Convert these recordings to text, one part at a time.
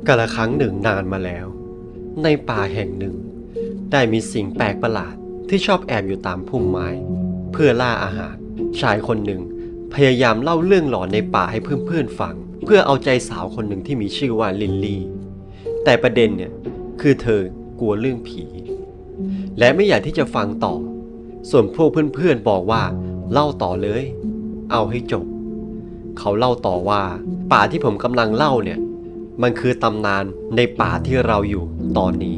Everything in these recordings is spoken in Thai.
กาลครั้งหนึ่งนานมาแล้วในป่าแห่งหนึ่งได้มีสิ่งแปลกประหลาดที่ชอบแอบอยู่ตามพุ่มไม้เพื่อล่าอาหารชายคนหนึ่งพยายามเล่าเรื่องหลอนในป่าให้เพื่อนๆฟังเพื่อเอาใจสาวคนหนึ่งที่มีชื่อว่าลิลลี่แต่ประเด็นเนี่ยคือเธอกลัวเรื่องผีและไม่อยากที่จะฟังต่อส่วนพวกเพื่อนๆบอกว่าเล่าต่อเลยเอาให้จบเขาเล่าต่อว่าป่าที่ผมกำลังเล่าเนี่ยมันคือตำนานในป่าที่เราอยู่ตอนนี้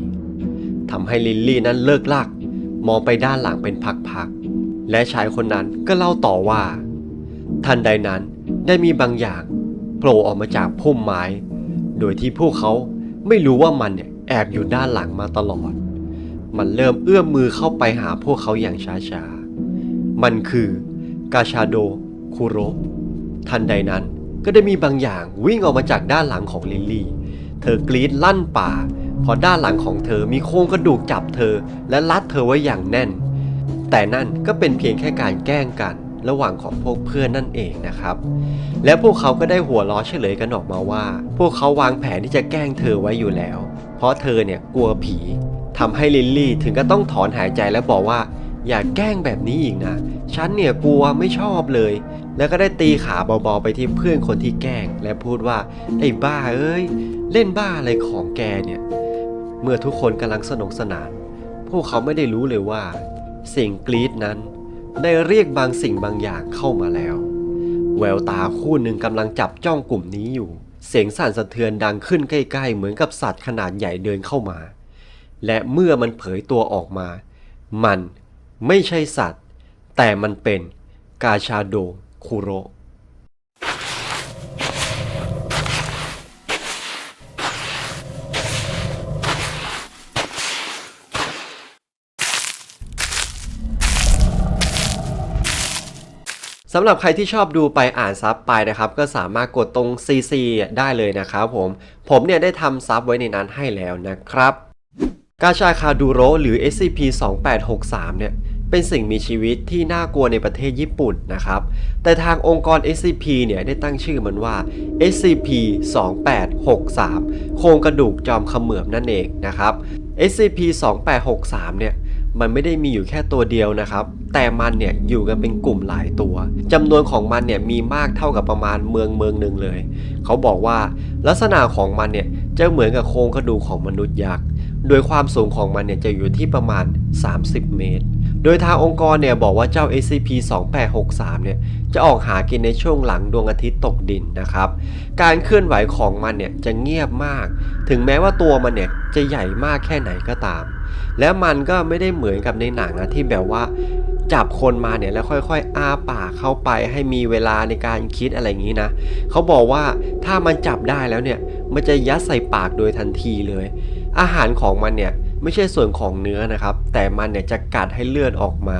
ทำให้ลิลลี่นั้นเลิกลักมองไปด้านหลังเป็นพักๆและชายคนนั้นก็เล่าต่อว่าทันใดนั้นได้มีบางอย่างโผล่ออกมาจากพุ่มไม้โดยที่พวกเขาไม่รู้ว่ามันเนี่ยแอบอยู่ด้านหลังมาตลอดมันเริ่มเอื้อมมือเข้าไปหาพวกเขาอย่างช้าๆมันคือกาชาโดคุโระทันใดนั้นก็ได้มีบางอย่างวิ่งออกมาจากด้านหลังของลิลลี่เธอกรีดลั่นป่าเพราะด้านหลังของเธอมีโครงกระดูกจับเธอและรัดเธอไว้อย่างแน่นแต่นั่นก็เป็นเพียงแค่การแกล้งกันระหว่างของพวกเพื่อนนั่นเองนะครับและพวกเขาก็ได้หัวล้อเฉลยกันออกมาว่าพวกเขาวางแผนที่จะแกล้งเธอไว้อยู่แล้วเพราะเธอเนี่ยกลัวผีทำให้ลิลลี่ถึงก็ต้องถอนหายใจและบอกว่าอย่าแกล้งแบบนี้อีกนะฉันเนี่ยกลัวไม่ชอบเลยแล้วก็ได้ตีขาเบาๆไปที่เพื่อนคนที่แกล้งและพูดว่าไอ้บ้าเอ้ยเล่นบ้าอะไรของแกเนี่ยเมื่อทุกคนกำลังสนุกสนานพวกเขาไม่ได้รู้เลยว่าเสียงกรี๊ดนั้นได้เรียกบางสิ่งบางอย่างเข้ามาแล้วแววตาคู่หนึ่งกำลังจับจ้องกลุ่มนี้อยู่เสียงสั่นสะเทือนดังขึ้นใกล้ๆเหมือนกับสัตว์ขนาดใหญ่เดินเข้ามาและเมื่อมันเผยตัวออกมามันไม่ใช่สัตว์แต่มันเป็นกาชาโดคุโระสำหรับใครที่ชอบดูไปอ่านซับไปนะครับก็สามารถกดตรง CC ได้เลยนะครับผมเนี่ยได้ทำซับไว้ในนั้นให้แล้วนะครับกาชาคาดูโระหรือ SCP-2863 เนี่ยเป็นสิ่งมีชีวิตที่น่ากลัวในประเทศญี่ปุ่นนะครับแต่ทางองค์กร SCP เนี่ยได้ตั้งชื่อมันว่า SCP-2863 โครงกระดูกจอมเขมือบนั่นเองนะครับ SCP-2863 เนี่ยมันไม่ได้มีอยู่แค่ตัวเดียวนะครับแต่มันเนี่ยอยู่กันเป็นกลุ่มหลายตัวจำนวนของมันเนี่ยมีมากเท่ากับประมาณเมืองหนึ่งเลยเขาบอกว่าลักษณะของมันเนี่ยจะเหมือนกับโครงกระดูกของมนุษย์ยักษ์โดยความสูงของมันเนี่ยจะอยู่ที่ประมาณ30 เมตรโดยทางองค์กรเนี่ยบอกว่าเจ้า SCP-2863 เนี่ยจะออกหากินในช่วงหลังดวงอาทิตย์ตกดินนะครับการเคลื่อนไหวของมันเนี่ยจะเงียบมากถึงแม้ว่าตัวมันเนี่ยจะใหญ่มากแค่ไหนก็ตามและมันก็ไม่ได้เหมือนกับในหนังนะที่แบบว่าจับคนมาเนี่ยแล้วค่อยๆอ้าปากเข้าไปให้มีเวลาในการคิดอะไรอย่างนี้นะเขาบอกว่าถ้ามันจับได้แล้วเนี่ยมันจะยัดใส่ปากโดยทันทีเลยอาหารของมันเนี่ยไม่ใช่ส่วนของเนื้อนะครับแต่มันเนี่ยจะกัดให้เลือดออกมา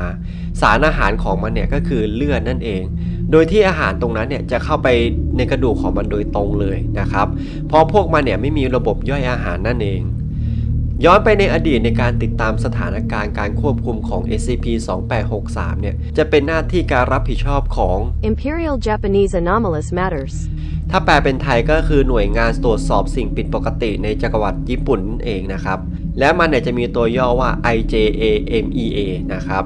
สารอาหารของมันเนี่ยก็คือเลือดนั่นเองโดยที่อาหารตรงนั้นเนี่ยจะเข้าไปในกระดูกของมันโดยตรงเลยนะครับเพราะพวกมันเนี่ยไม่มีระบบย่อยอาหารนั่นเองย้อนไปในอดีตในการติดตามสถานการณ์การควบคุมของ SCP-2863 เนี่ยจะเป็นหน้าที่การรับผิดชอบของ Imperial Japanese Anomalous Matters ถ้าแปลเป็นไทยก็คือหน่วยงานตรวจสอบสิ่งผิดปกติในจักรวรรดิญี่ปุ่นนั่นเองนะครับและมันเนี่ยจะมีตัวย่อว่า IJAMEA นะครับ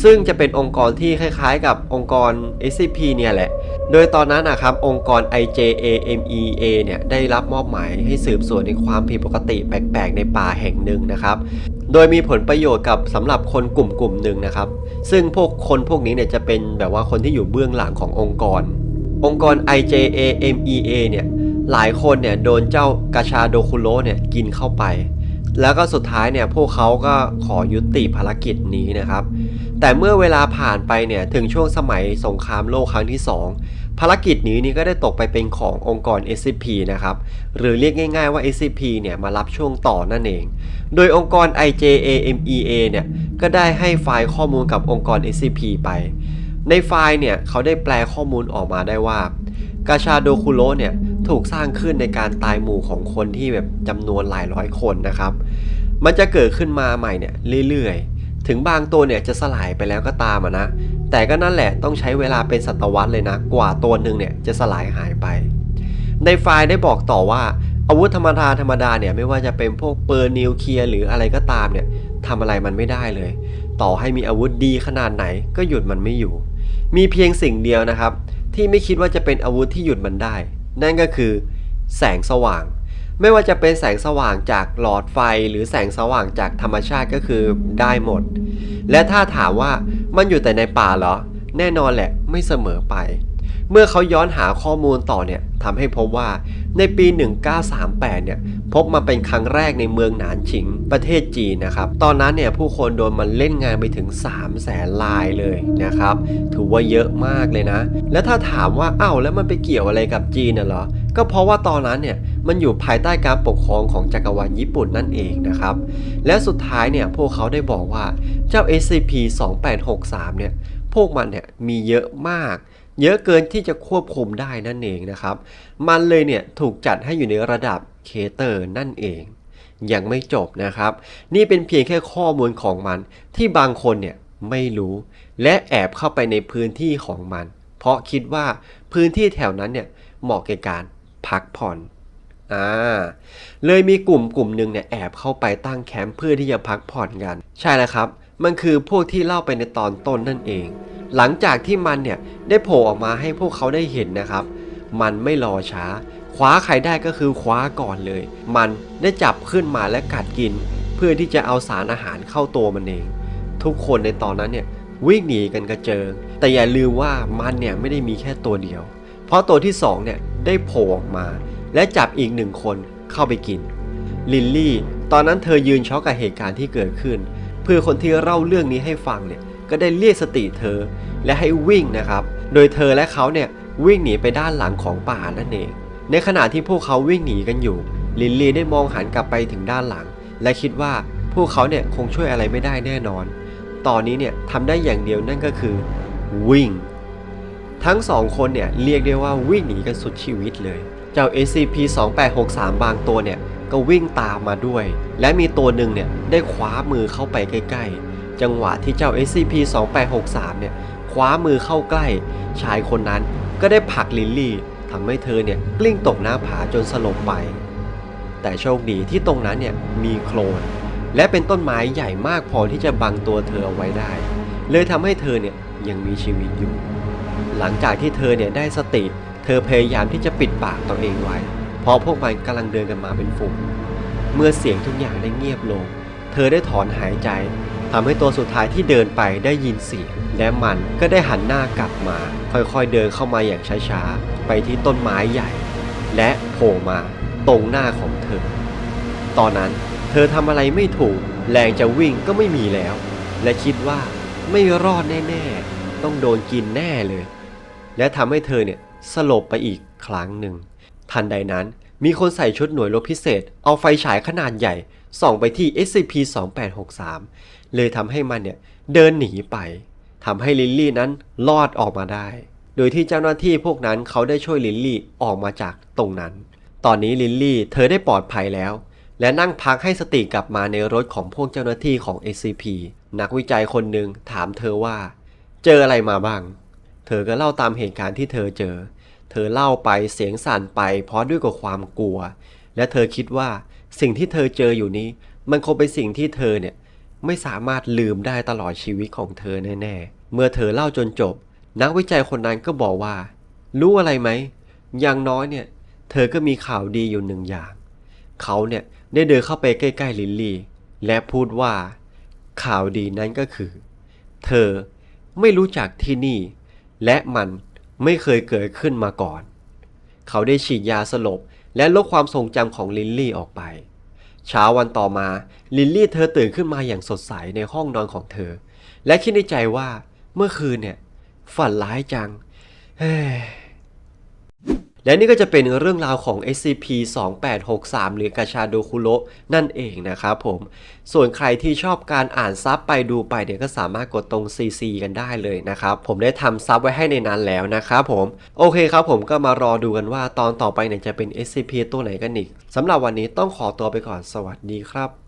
ซึ่งจะเป็นองค์กรที่คล้ายๆกับองค์กร SCP เนี่ยแหละโดยตอนนั้นนะครับองค์กร IJAMEA เนี่ยได้รับมอบหมายให้สืบสวนในความผิดปกติแปลกๆในป่าแห่งหนึ่งนะครับโดยมีผลประโยชน์กับสำหรับคนกลุ่มหนึ่งนะครับซึ่งพวกนี้เนี่ยจะเป็นแบบว่าคนที่อยู่เบื้องหลังขององค์กรIJAMEA เนี่ยหลายคนเนี่ยโดนเจ้ากาชาโดคุโระเนี่ยกินเข้าไปแล้วก็สุดท้ายเนี่ยพวกเขาก็ขอยุติภารกิจนี้นะครับแต่เมื่อเวลาผ่านไปเนี่ยถึงช่วงสมัยสงครามโลกครั้งที่2ภารกิจนี้นี่ก็ได้ตกไปเป็นขององค์กร SCP นะครับหรือเรียกง่ายๆว่า SCP เนี่ยมารับช่วงต่อนั่นเองโดยองค์กร IJAMEA เนี่ยก็ได้ให้ไฟล์ข้อมูลกับองค์กร SCP ไปในไฟล์เนี่ยเขาได้แปลข้อมูลออกมาได้ว่ากาชาโดคุโระเนี่ยถูกสร้างขึ้นในการตายหมู่ของคนที่แบบจำนวนหลายร้อยคนนะครับมันจะเกิดขึ้นมาใหม่เนี่ยเรื่อยๆถึงบางตัวเนี่ยจะสลายไปแล้วก็ตามนะแต่ก็นั่นแหละต้องใช้เวลาเป็นศตวรรษเลยนะกว่าตัวหนึ่งเนี่ยจะสลายหายไปในไฟล์ได้บอกต่อว่า อาวุธธรรมดาเนี่ยไม่ว่าจะเป็นพวกปืนนิวเคลียร์หรืออะไรก็ตามเนี่ยทำอะไรมันไม่ได้เลยต่อให้มีอาวุธดีขนาดไหนก็หยุดมันไม่อยู่มีเพียงสิ่งเดียวนะครับที่ไม่คิดว่าจะเป็นอาวุธที่หยุดมันได้นั่นก็คือแสงสว่างไม่ว่าจะเป็นแสงสว่างจากหลอดไฟหรือแสงสว่างจากธรรมชาติก็คือได้หมดและถ้าถามว่ามันอยู่แต่ในป่าเหรอแน่นอนแหละไม่เสมอไปเมื่อเขาย้อนหาข้อมูลต่อเนี่ยทำให้พบว่าในปี 1938 เนี่ยพบมาเป็นครั้งแรกในเมืองหนานฉิงประเทศจีนนะครับตอนนั้นเนี่ยผู้คนโดนมันเล่นงานไปถึง 300,000 รายเลยนะครับถือว่าเยอะมากเลยนะและถ้าถามว่าอ้าวแล้วมันไปเกี่ยวอะไรกับจีนน่ะเหรอก็เพราะว่าตอนนั้นเนี่ยมันอยู่ภายใต้การปกครองของจักรวรรดิญี่ปุ่นนั่นเองนะครับและสุดท้ายเนี่ยพวกเขาได้บอกว่าเจ้า SCP-2863 เนี่ยพวกมันเนี่ยมีเยอะมากเยอะเกินที่จะควบคุมได้นั่นเองนะครับมันเลยเนี่ยถูกจัดให้อยู่ในระดับเคเตอร์นั่นเองยังไม่จบนะครับนี่เป็นเพียงแค่ข้อมูลของมันที่บางคนเนี่ยไม่รู้และแอบเข้าไปในพื้นที่ของมันเพราะคิดว่าพื้นที่แถวนั้นเนี่ยเหมาะแก่การพักผ่อนเลยมีกลุ่มหนึ่งเนี่ยแอบเข้าไปตั้งแคมป์เพื่อที่จะพักผ่อนกันใช่แล้วครับมันคือพวกที่เล่าไปในตอนต้นนั่นเองหลังจากที่มันเนี่ยได้โผล่ออกมาให้พวกเขาได้เห็นนะครับมันไม่รอช้าคว้าใครได้ก็คือคว้าก่อนเลยมันได้จับขึ้นมาและกัดกินเพื่อที่จะเอาสารอาหารเข้าตัวมันเองทุกคนในตอนนั้นเนี่ยวิ่งหนีกันกระเจิงแต่อย่าลืมว่ามันเนี่ยไม่ได้มีแค่ตัวเดียวเพราะตัวที่2เนี่ยได้โผล่ออกมาและจับอีก1คนเข้าไปกินลิลลี่ตอนนั้นเธอยืนช็อกกับเหตุการณ์ที่เกิดขึ้นเพื่อคนที่เล่าเรื่องนี้ให้ฟังเนี่ยก็ได้เรียกสติเธอและให้วิ่งนะครับโดยเธอและเขาเนี่ยวิ่งหนีไปด้านหลังของป่านั่นเองในขณะที่พวกเขาวิ่งหนีกันอยู่ลิลลี่ได้มองหันกลับไปถึงด้านหลังและคิดว่าพวกเขาเนี่ยคงช่วยอะไรไม่ได้แน่นอนตอนนี้เนี่ยทำได้อย่างเดียวนั่นก็คือวิ่งทั้ง2คนเนี่ยเรียกได้ว่าวิ่งหนีกันสุดชีวิตเลยเจ้า SCP-2863 บางตัวเนี่ยก็วิ่งตามมาด้วยและมีตัวหนึ่งเนี่ยได้คว้ามือเข้าไปใกล้ๆจังหวะที่เจ้า SCP-2863 เนี่ยคว้ามือเข้าใกล้ชายคนนั้นก็ได้ผลักลิลลี่ทำให้เธอเนี่ยกลิ้งตกหน้าผาจนสลบไปแต่โชคดีที่ตรงนั้นเนี่ยมีโคลนและเป็นต้นไม้ใหญ่มากพอที่จะบังตัวเธอเอาไว้ได้เลยทำให้เธอเนี่ยยังมีชีวิตอยู่หลังจากที่เธอเนี่ยได้สติเธอพยายามที่จะปิดปากตัวเองไว้เพราะพวกมันกำลังเดินกันมาเป็นฝูงเมื่อเสียงทุกอย่างได้เงียบลงเธอได้ถอนหายใจทำให้ตัวสุดท้ายที่เดินไปได้ยินเสียงและมันก็ได้หันหน้ากลับมาค่อยๆเดินเข้ามาอย่างช้าๆไปที่ต้นไม้ใหญ่และโผล่มาตรงหน้าของเธอตอนนั้นเธอทำอะไรไม่ถูกแรงจะวิ่งก็ไม่มีแล้วและคิดว่าไม่รอดแน่ๆต้องโดนกินแน่เลยและทำให้เธอเนี่ยสลบไปอีกครั้งหนึ่งทันใดนั้นมีคนใส่ชุดหน่วยรบพิเศษเอาไฟฉายขนาดใหญ่ส่องไปที่ SCP-2863 เลยทำให้มันเนี่ยเดินหนีไปทำให้ลิลลี่นั้นรอดออกมาได้โดยที่เจ้าหน้าที่พวกนั้นเขาได้ช่วยลิลลี่ออกมาจากตรงนั้นตอนนี้ลิลลี่เธอได้ปลอดภัยแล้วและนั่งพักให้สติกลับมาในรถของพวกเจ้าหน้าที่ของ SCP นักวิจัยคนหนึ่งถามเธอว่าเจออะไรมาบ้างเธอก็เล่าตามเหตุการณ์ที่เธอเจอเธอเล่าไปเสียงสั่นไปเพราะด้วยกับความกลัวและเธอคิดว่าสิ่งที่เธอเจออยู่นี้มันคงเป็นสิ่งที่เธอเนี่ยไม่สามารถลืมได้ตลอดชีวิตของเธอแน่ๆเมื่อเธอเล่าจนจบนักวิจัยคนนั้นก็บอกว่ารู้อะไรไหมอย่างน้อยเนี่ยเธอก็มีข่าวดีอยู่1 อย่างเขาเนี่ยได้เดินเข้าไปใกล้ๆลิลลี่และพูดว่าข่าวดีนั้นก็คือเธอไม่รู้จักที่นี่และมันไม่เคยเกิดขึ้นมาก่อนเขาได้ฉีดยาสลบและลบความทรงจำของลิลลี่ออกไปเช้าวันต่อมาลิลลี่เธอตื่นขึ้นมาอย่างสดใสในห้องนอนของเธอและคิดในใจว่าเมื่อคืนเนี่ยฝันร้ายจังและนี่ก็จะเป็นเรื่องราวของ SCP-2863 หรือกาชาโดคุโระนั่นเองนะครับผมส่วนใครที่ชอบการอ่านซับไปดูไปเนี่ยก็สามารถกดตรง CC กันได้เลยนะครับผมได้ทำซับไว้ให้ในนั้นแล้วนะครับผมโอเคครับผมก็มารอดูกันว่าตอนต่อไปเนี่ยจะเป็น SCP ตัวไหนกันอีกสำหรับวันนี้ต้องขอตัวไปก่อนสวัสดีครับ